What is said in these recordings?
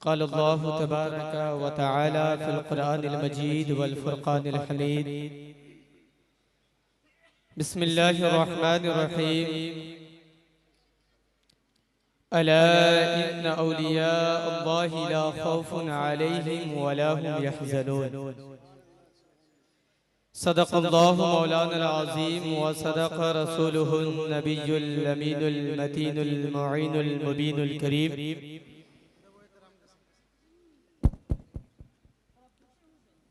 क़ाल अल्लाहु तबारक व तआला फ़िल क़ुरआनिल मजीद वल फ़ुरक़ानिल हमीद। बिस्मिल्लाहिर रहमानिर रहीम। अला इन्ना औलिया अल्लाहि ला खौफ़ुन अलैहिम व ला हुम यहज़नून। सदक़ल्लाहु मौलाना अज़ीम व सदक़ रसूलुहुन नबियुल अमीनुल मतीनुल मुईनुल मुबीनुल करीम।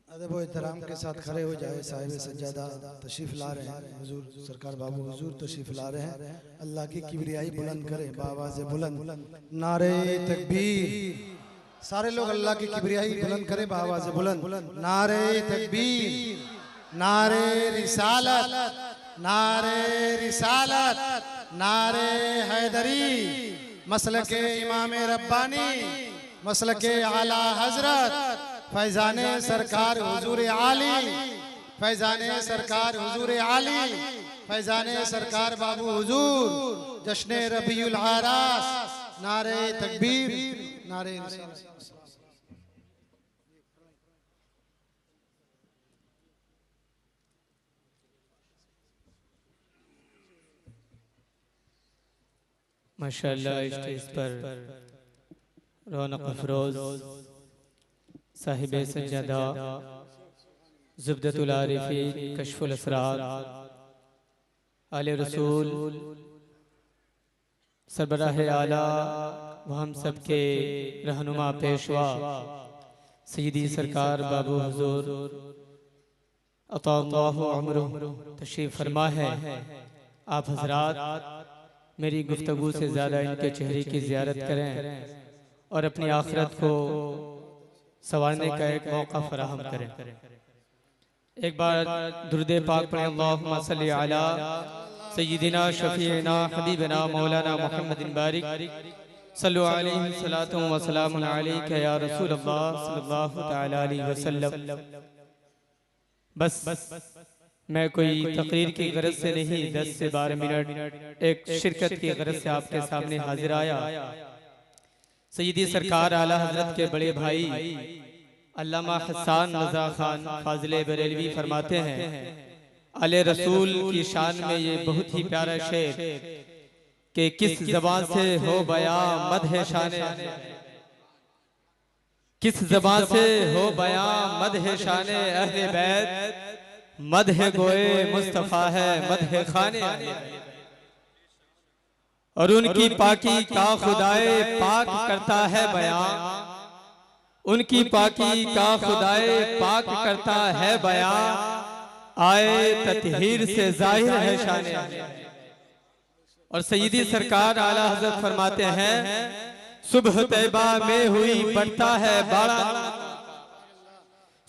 अदब व एहतराम के साथ खड़े हो जाए। साहिब सज्जादा तशरीफ ला रहे हैं, हुजूर सरकार बाबू हुजूर तशरीफ ला रहे हैं। अल्लाह की किबरियाई बुलंद करे बावाज़े बुलंद नारे तकबीर। सारे लोग अल्लाह की किबरियाई बुलंद करे बावाज़े बुलंद नारे तकबीर, नारे रिसालत, नारे रिसालत, नारे हैदरी। मसलके इमाम रब्बानी, मसलके आला हजरत फैजाने सरकार हुजूर आली, फैजाने सरकार हुजूर आली, फैजाने सरकार बाबू हुजूर जश्ने रबीउल आरास। नारे तकबीर, नारे माशाअल्लाह। स्टेज पर रौनक अफरोज साहिब सज्जादा ज़ुब्दतुल आरिफ़ीन कश्फुल असरार आले रसूल सरबराह आला व हम सब के रहनुमा पेशवा सय्यदी सरकार बाबू हुजूर अताअल्लाहु उम्रहु तशरीफ फरमा है। आप हजरात मेरी गुफ्तगू से ज़्यादा इनके चेहरे की ज़ियारत करें और अपनी आखिरत को संवारने का एक मौका फराहम करें। एक बार दुरूद पाक पढ़ें। अल्लाहुम्मा सल्ली अला सय्यिदिना शफीना हबीबना मौलाना मुहम्मदिन बारिक सल्लु अलैहि सलातु व सलामुन अलैका या रसूल अल्लाह सल्लल्लाहु तआला अलैहि वसल्लम। बस मैं कोई तकरीर की गरज से नहीं, 10 से 12 मिनट एक शिरकत की गरज से आपके सामने हाजिर आया। सय्यदी सरकार आला हजरत के बड़े भाई अल्लामा हसन रज़ा खान फाजिले बरेलवी फरमाते हैं, आले रसूल की शान में ये बहुत ही प्यारा शेर कि किस ज़बान से हो बयां मदह शान, किस ज़बान से हो बयां मदह शान अहले बैत, मदह गोए मुस्तफ़ा है मदह खाने। और उनकी पाकी का खुदाए पाक करता है बयां, उनकी पाकी का खुदाए पाक करता है बयां, आए ततहीर से जाहिर है शान। और सय्यदी सरकार आला हजरत फरमाते हैं, सुबह तैबा में हुई बढ़ता है बाड़ा,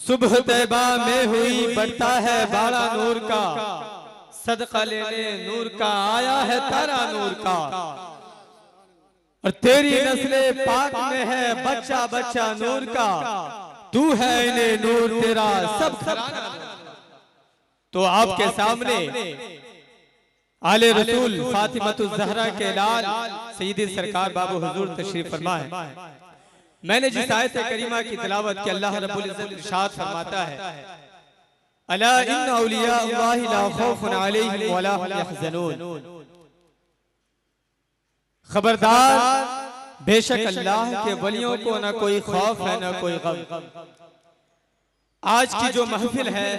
सुबह तैबा में हुई बढ़ता है बाड़ा नूर का, सदका लेने नूर का आया है तारा नूर का। और तेरी नस्ले पाक में है बच्चा बच्चा नूर का, तू है इन्हें नूर तेरा सब घराना। तो आपके सामने आले रसूल फातिमतुज़ ज़हरा के लाल सय्यदी सरकार बाबू हुजूर तशरीफ फरमा है। मैंने जिस आयत करीमा की तिलावत की अल्लाह रब्बुल इज्जत इरशाद फरमाता है, अला इन्ना औलिया अल्लाहि ला खौफुन अलैहिम व ला हुम यहज़नून। खबरदार, बेशक अल्लाह के वलियों को न कोई खौफ है न कोई गम। आज की जो महफिल है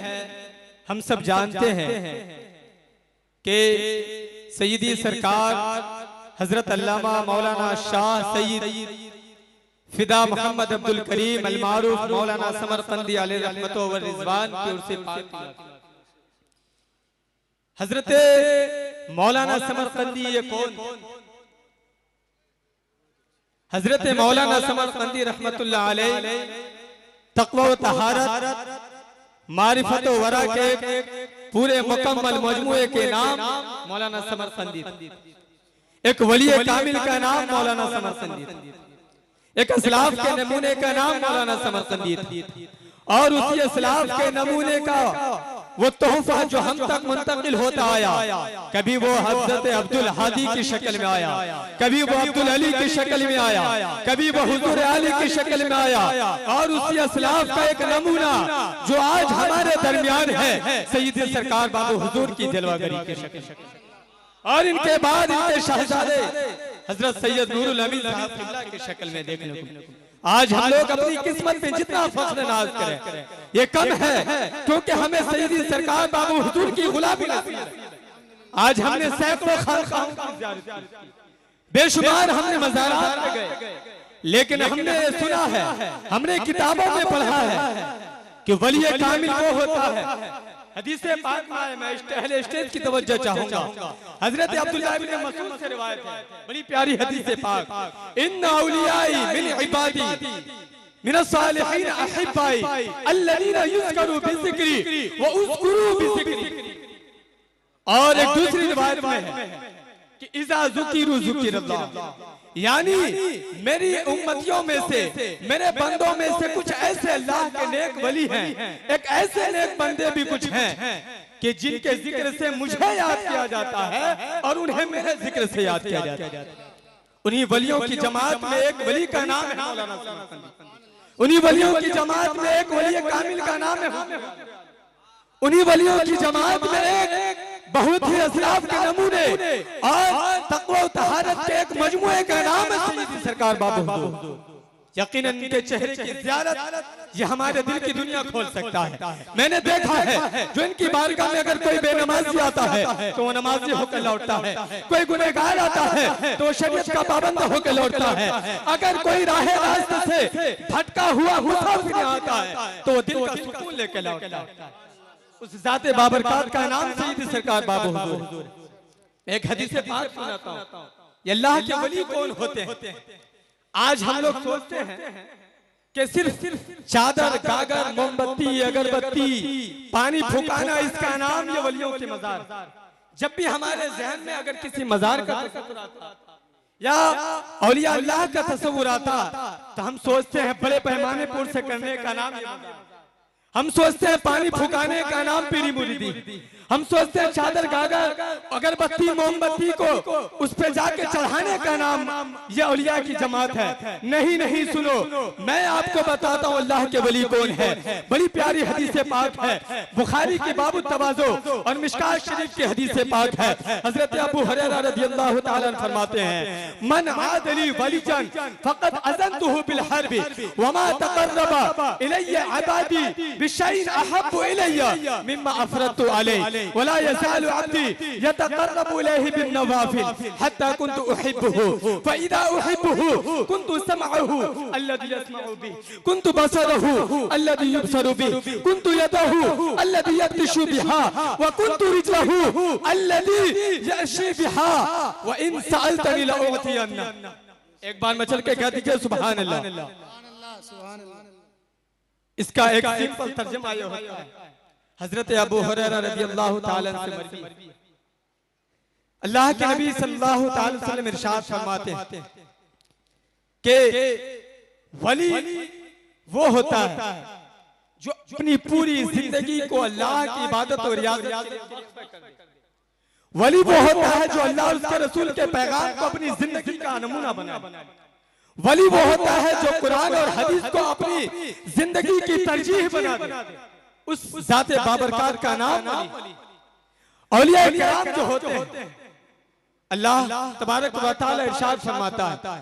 हम सब जानते हैं कि सय्यदी सरकार हजरत अल्लामा मौलाना शाह सय्यद फिदा मोहम्मद अब्दुल करीम अल मारूफ मौलाना समरकंदी अलैहि रहमतो व रिजवान की ओर से हजरत मौलाना समरकंदी ये कौन? हजरत मौलाना समरकंदी रहमतुल्लाह अलैहि तक़वा व तहारत मारिफत व वरा के पूरे मुकम्मल मजमूए के नाम मौलाना समरकंदी। एक वली कामिल का नाम मौलाना समरकंदी, एक असलाफ के नमूने का नाम मौलाना समरकंदी, और उसी असलाफ के नमूने का वो तोहफा जो हम तक मुंतकिल होता आया, कभी वो हजरत अब्दुल हादी की शक्ल में आया, कभी वो अब्दुल अली की शक्ल में आया, कभी वो हुजूर अली की शक्ल में आया, और उसी असलाफ का एक नमूना जो आज हमारे दरमियान है, सैयद सरकार बाबू हुजूर की दिलवागरी की शक्ल, और इनके बाद इनके शहजादे हजरत सैयद नूरुल अमीन साहब किबला की शक्ल में देखने को आज हम लोग अपनी किस्मत पे जितना फख्र नाज करें ये कम है, क्योंकि हमें सैयद सरकार बाबू हुजूर की गुलामी नसीब है। आज हमने सैकड़ों खानकाहों की ज़ियारत की, बेशुमार हमने मज़ारात पे गए, लेकिन हमने सुना है, हमने किताबों में पढ़ा है कि वली कामिल वो होता है। हदीस पाक में है, मैं अहले स्टेज की तवज्जो चाहूंगा, हजरत अब्दुल्लाह इब्न मसऊद से रिवायत है, बड़ी प्यारी हदीस पाक, इन्ना औलियाई मिन इबादी मिन अस्सालिहीन अहिब्बाई अल्लज़ीना युज़करू बिज़िक्री व उज़कुरू बिज़िक्री। और एक दूसरी रिवायत में है कि इज़ा ज़ुकिरू ज़ुकिरल्लाह, यानी मेरी उम्मतियों में से, मेरे बंदों में से कुछ ऐसे अल्लाह के नेक वली हैं, एक ऐसे नेक बंदे भी कुछ हैं कि जिनके जिक्र से मुझे याद किया जाता है और उन्हें मेरे जिक्र से याद किया जाता है। उन्हीं वलियों की जमात में एक वली का नाम है मौलाना साहब, उन्हीं वलियों की जमात में एक वली कामिल का नाम है, उन्हीं वलियों की जमात में एक बहुत ही असलाफ के नमूने और तक़वा और तहारत के एक मजमुए का नाम है सैयद सरकार बाबू हुजूर। यकीनन इनके चेहरे की ज़ियारत ये हमारे दिल की दुनिया खोल सकता है। मैंने देखा है जो इनकी बारगाह में अगर कोई बेनमाजी आता है तो वो नमाजी होकर लौटता है, कोई गुनहगार आता है तो शरीयत का पाबंद होकर लौटता है, अगर कोई राहे रास्ते से भटका हुआ मुसाफिर आता है तो वो दिल का सुकून लेकर लौटता है। उस ज़ाते बाबरकात का नाम सैयद सरकार बाबू हुजूर। एक हदीस पाक सुनाता हूं, ये अल्लाह के वली कौन होते हैं। आज हम लोग सोचते हैं कि सिर्फ चादर, गागर, मोमबत्ती, अगरबत्ती, पानी फुकाना इसका नाम ये वलियों के मजार। जब भी हमारे जहन में अगर किसी मजार का तस्वुर आता या औलिया अल्लाह का तस्वुर आता तो हम सोचते हैं बड़े पैमाने पर से करने का नाम ये मजार, हम सोचते हैं पानी फुकाने का नाम पीरी मुरीदी, हम सोचते हैं चादर, गागर, अगरबत्ती, मोमबत्ती को उस पे जाके चढ़ाने का नाम ये औलिया की जमात है। नहीं नहीं, सुनो, मैं आपको बताता हूँ अल्लाह के वली कौन है। बड़ी प्यारी हदीस पाक है, बुखारी की बाबु तवाज़ो और मिशकात शरीफ की हदीस पाक है। हजरत अबू हुरैरा रज़ियल्लाहु ताला अन्हु फरमाते हैं, मन आदली वलीजन फक़द अज़नतुहु बिल हर्ब वमा तक़र्रबा इलैया अबादी बिशैइन अहब्बु इलैया मिम्मा अफ़रतु अलैहि वला यज़ालु अब्दी यतक़र्रबु इलैहि बिन नवाफिल हत्ता कुन्तु उहिब्बुहु फ़इज़ा उहिब्बुहु कुन्तु समअहु अल्लज़ी यस्मअु बिहि कुन्तु बसरहु अल्लज़ी युबसरु बिहि कुन्तु यदहु अल्लज़ी यब्तिशु बिहा व कुन्तु रिजलहु अल्लज़ी यमशी बिहा व इन सअलतनी लअउतियन्ना। एक बार मचल के कह दीजिए सुभान अल्लाह। इसका एक सिंपल तर्जुमा ये होता है, हजरत अबू हुरैरा रज़ियल्लाहु ताला अन्हु से मरवी, अल्लाह के नबी सल्लल्लाहु ताला अलैहि वसल्लम इरशाद फरमाते हैं कि वली वो होता है जो अपनी पूरी जिंदगी को अल्लाह की इबादत और रियाज़त, वली वो होता है जो अल्लाह और उसके रसूल के पैगाम को अपनी जिंदगी का नमूना बनाए, वली वो होता है जो कुरान और हदीस को अपनी जिंदगी की तरजीह बना दे। उस ज़ाते बाबरकात का नाम औलिया किराम जो होते हैं, अल्लाह तबारक व तआला इरशाद फरमाता है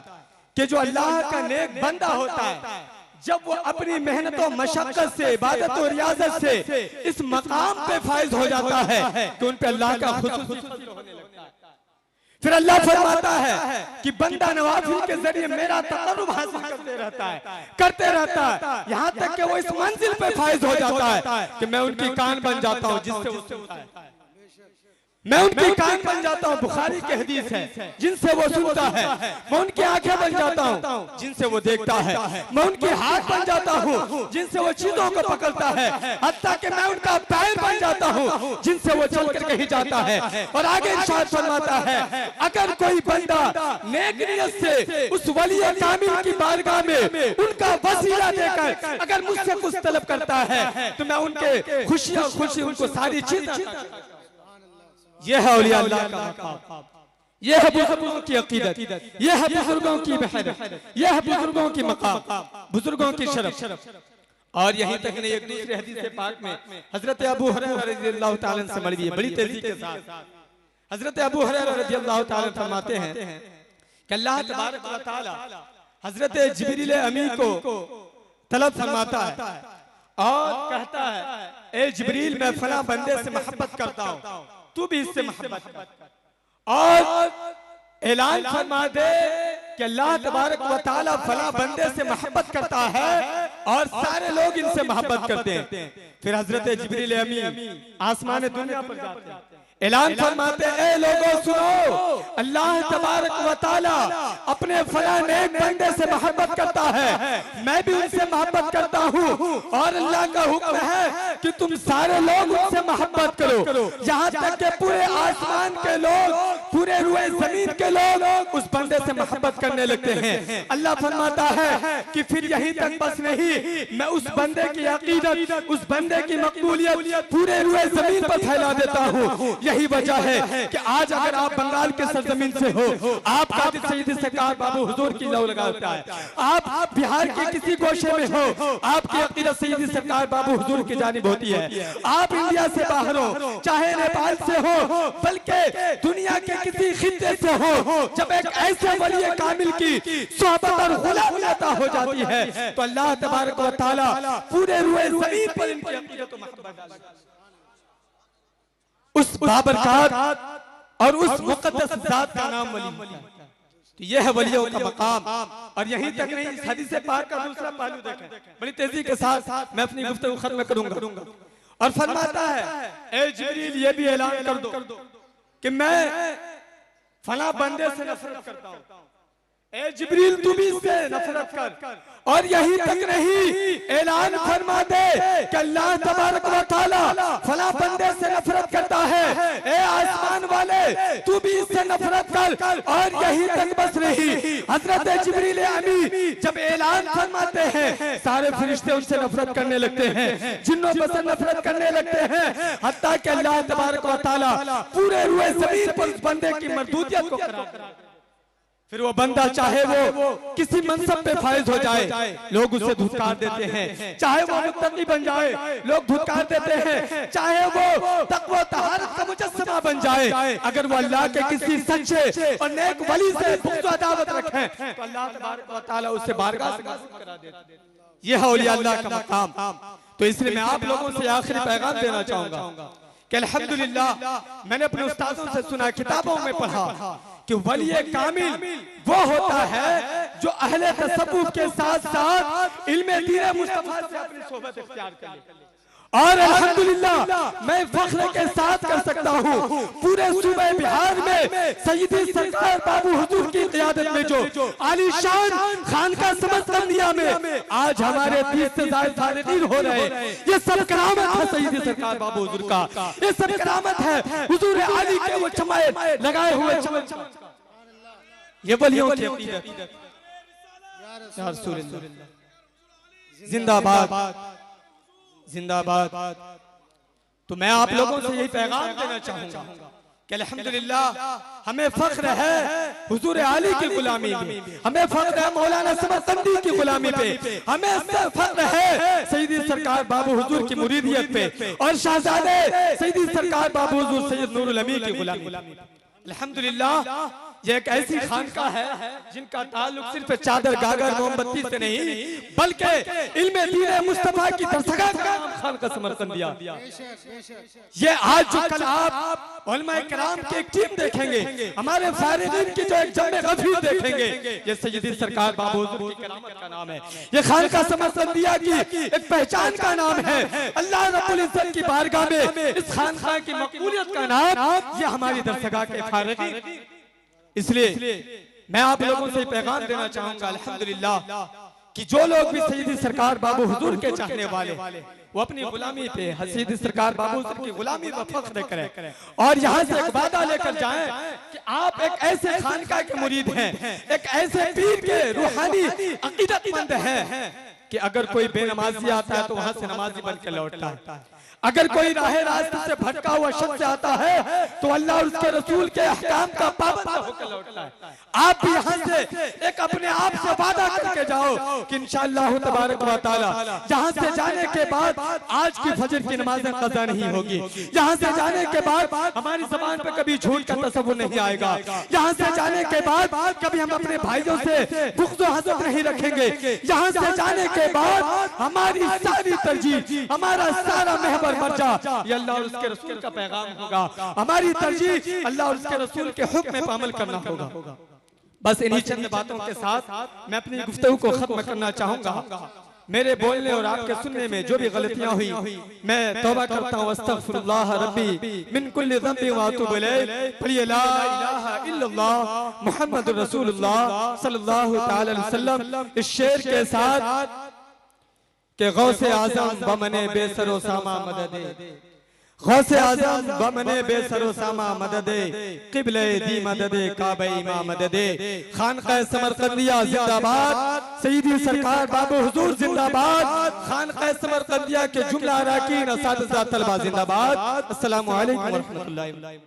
कि जो अल्लाह का नेक बंदा होता है, जब वो अपनी मेहनत और मशक्कत से, इबादत और रियाजत से इस मकाम पे फायज हो जाता है कि उन पे अल्लाह का खुसूसी होने लगता है। फिर अल्लाह फरमाता है कि बंदा नवाफिल के जरिए मेरा तक़र्रुब हासिल करते रहता है यहाँ तक कि वो इस मंजिल पे फायज हो जाता है कि मैं उनकी कान बन जाता हूँ जिससे वो सुनता है। मैं उनके कान बन जाता हूँ, बुखारी की हदीस है, जिनसे वो सुनता है। मैं उनकी आंखें बन जाता हूँ, जिनसे वो देखता है। मैं उनके हाथ बन जाता हूँ, जिनसे वो चीजों को पकड़ता है। हत्ता कि मैं उनका पैर बन जाता हूँ, जिनसे वो चल कर कहीं जाता है। और आगे इरशाद फरमाता है, अगर कोई बंदा नेक नियत से उस वली कामिल की बारगाह में उनका वसीला देकर अगर मुझसे कुछ तलब करता है तो मैं उनके खुशी और खुशी उनको सारी चीज। यह है औलिया अल्लाह का मकाम, यह है बुजुर्गों की अकीदत, यह है बुजुर्गों की मेहनत, यह है बुजुर्गों की मकाम, बुजुर्गों की शरफ। और यहीं तक नहीं, एक दूसरे हदीस पाक में हजरत अबू हुरैरा रज़ियल्लाहु ताला अन्हु से मरवी है, बड़ी तेजी के साथ हजरत अबू हुरैरा रज़ियल्लाहु ताला अन्हु फरमाते हैं कि अल्लाह तबारक व तआला हजरत जिब्रील अमीन को तलब फरमाता है और कहता है, ए जिब्रील मैं फला बंदे से मोहब्बत करता हूँ, तू भी इससे मोहब्बत कर। और ऐलान फरमा दे कि अल्लाह तबारक व तआला फला बंदे से मोहब्बत करता है और सारे लोग इनसे मोहब्बत करते हैं। फिर हजरत जिब्रील अमीन आसमान दुनिया पर जाते हैं, ऐलान फरमाते हैं, ए लोगों सुनो, अल्लाह तबारक व तआला अपने फला नेक बंदे से मोहब्बत करता है, मैं भी उनसे मोहब्बत करता हूँ। और अल्लाह का हुक्म है कि तुम सारे लोग उनसे मोहब्बत करो, यहाँ तक कि पूरे आसमान के लोग, पूरे रुए जमीन के लोग उस बंदे से मोहब्बत करने लगते हैं। अल्लाह फरमाता है कि फिर यहीं तक बस नहीं, मैं उस बंदे की अकीदत, उस बंदे की मकबूलियत पूरे रुए जमीन पर फैला देता हूँ। यही वजह है कि आज अगर आप बंगाल के सरजमीन से हो, आप कादिर सईदी सरकार बाबू हुजूर की लौ लगाता है, आप बिहार के किसी गोशे में हो, आपकी अकीदत सईदी सरकार बाबू हुजूर की जानिब होती है। आप इंडिया से बाहर हो, चाहे नेपाल से हो, बल्कि दुनिया के किसी खित्ते से हो, जब एक ऐसे वली कामिल की सोहबत और गुलामियत हो जाती है तो अल्लाह तबारक व तआला पूरे रुए जमीन पर इनकी अकीदत और मोहब्बत डालता है। उस बाबरकात और उस मुकद्दस जात का नाम वली। तो यह है वलियों का मकाम। और यहीं तक नहीं, इस हदीस पाक का दूसरा पहलू देखें, बड़ी तेजी के साथ मैं अपनी गुफ्तगू खत्म करूंगा। और फरमाता है, ए जिब्रील ये भी ऐलान कर दो कि मैं फला बंदे से नफरत करता हूँ। ए जिब्रील तू भी इससे नफरत कर। और यही तक नहीं, ऐलान फरमा दे कि अल्लाह तबारक व तआला फला बंदे से नफरत करता है, ए आसमान वाले तू भी इससे नफरत कर। और यही तक बस नहीं, हजरत जिब्रील अमीन जब ऐलान फरमाते हैं, सारे फरिश्ते उनसे नफरत करने लगते हैं, जिन्नों पर से नफरत करने लगते हैं, हत्ता कि अल्लाह तबारक व तआला पूरे रुए जमीन पर उस बंदे की मरदूदियत को करार। फिर वो बंदा चाहे वो किसी मनसब पे फायज हो जाए, लोग उसे धुतकार देते हैं, चाहे वो मुत्तकी बन जाए, लोग धुतकार देते हैं, चाहे वो तक़वा तहारत का मुजस्समा बन जाए, अगर वो अल्लाह के किसी सच्चे और नेक वली से बुग़्ज़ व अदावत रखे तो अल्लाह तबारक व तआला उससे बारगाह से गाज़िब करा देता है। यह है औलिया अल्लाह का मकाम। तो इसलिए मैं आप लोगों से आखिरी पैगाम देना चाहूंगा कि अल्हम्दुलिल्लाह मैंने अपने उस्तादों से सुना, किताबों में पढ़ा कि वली कामिल वो होता है जो अहले तसव्वुफ के साथ साथ इल्मे दीन मुस्तफा से अपनी सोहबत इख्तियार करे। और अल्हम्दुलिल्लाह मैं फख्र के साथ कर सकता हूँ, पूरे सूबे बिहार में सईदी सरकार बाबू हुजूर की क़ियादत में जो आलीशान खानका समस्तंदिया में आज हमारे 30 से ज़ायद फारिगीन हो रहे, ये सब करामत है सईदी सरकार बाबू हुजूर का, ये सब करामत है हुजूर आली के वो चमाए लगाए हुए चमन। ये वलियों की अक़ीदत। या रसूलल्लाह जिंदाबाद जिंदाबाद। तो मैं आप लोगों से यही पैगाम देना चाहूंगा कि अल्हम्दुलिल्लाह हमें फख्र है हुजूर आली की गुलामी में, हमें फख्र है मौलाना समस्तंदी की गुलामी पे, हमें फख्र है सईदी सरकार बाबू हुजूर की मुरीदियत पे और शहजादे सईदी सरकार बाबू हुजूर सैयद नूरुल अमीन की गुलामी। अल्हम्दुलिल्लाह ये एक ऐसी खानका है जिनका ताल्लुक सिर्फ चादर गागर मोमबत्ती से नहीं बल्कि इल्मे दीन मुस्तफा की दरसगाह का नाम खानका समरकंदिया। ये आज जो कल आप उलमाए किराम की एक टीम देखेंगे, हमारे फारिदीन की जो एक जमे गफीर देखेंगे, ये सैयदी सरकार बाबू हुजूर की करामत का नाम है, ये खानका समरकंदिया की एक पहचान का नाम है। अल्लाह रब्बुल इज्जत की बारगाह में इस खानका की मकबूलियत का नाम ये हमारी दरसगाह के फारिदीन। इसलिए मैं आप लोगों से पैगाम देना चाहूंगा अल्हम्दुलिल्लाह कि जो लोग भी सैयदी सरकार बाबू हुजूर के चाहने वाले वो अपनी गुलामी पे सैयदी सरकार बाबू हुजूर की गुलामी पर फख्र करें और यहाँ से एक वादा लेकर जाएं कि आप एक ऐसे खानका के मुरीद हैं, एक ऐसे पीर के रूहानी अकीदतमंद हैं कि अगर कोई बेनमाजी आता है तो वहां से नमाजी बन के लौटता है, अगर कोई राहे रास्ते से भटका हुआ शख्स आता है तो अल्लाह और उसके रसूल के अहकाम का पाबंद होकर लौटता है। आप भी यहाँ से एक अपने आप से वादा करके जाओ कि इंशाअल्लाह तबारक व तआला यहाँ से जाने के बाद आज की फजर की नमाज़ें क़ज़ा नहीं होगी, यहाँ से जाने के बाद हमारी ज़बान पे कभी झूठ का तसव्वुर नहीं आएगा, यहाँ से जाने के बाद कभी हम अपने भाइयों से बुग़्ज़ व हसद नहीं रखेंगे, यहाँ से जाने के बाद हमारी सारी तरजीह, हमारा सारा महबत मर्जा ये अल्लाह और उसके रसूल का पैगाम होगा, हमारी तरजीह अल्लाह और उसके रसूल के हुक्म पे अमल करना होगा। बस इन्हीं चंद बातों के साथ मैं अपनी गुफ्तगू को खत्म करना चाहूंगा। मेरे बोलने और आपके सुनने में जो भी गलतियां हुई मैं तौबा करता हूँ, अस्तगफिरुल्लाह रब्बी मिन कुल्लि ज़ंबि व अतूबु इलैह। पढ़िए ला इलाहा इल्लल्लाह मुहम्मदुर रसूलुल्लाह सल्लल्लाहु तआला अलैहि वसल्लम। इस शेर के साथ के गौसे आज़म बमने बेसरो सामा मददे, गौसे आज़म बमने बेसरो सामा मददे, क़िबले दी मददे काबे इमाम मददे। खानक़ाह समरकंदिया जिंदाबाद, सैयदी सरकार बाबू हुजूर जिंदाबाद, खानक़ाह समरकंदिया के जुमला अरकान असातिज़ा तलबा जिंदाबाद। अस्सलामु अलैकुम व रहमतुल्लाहि।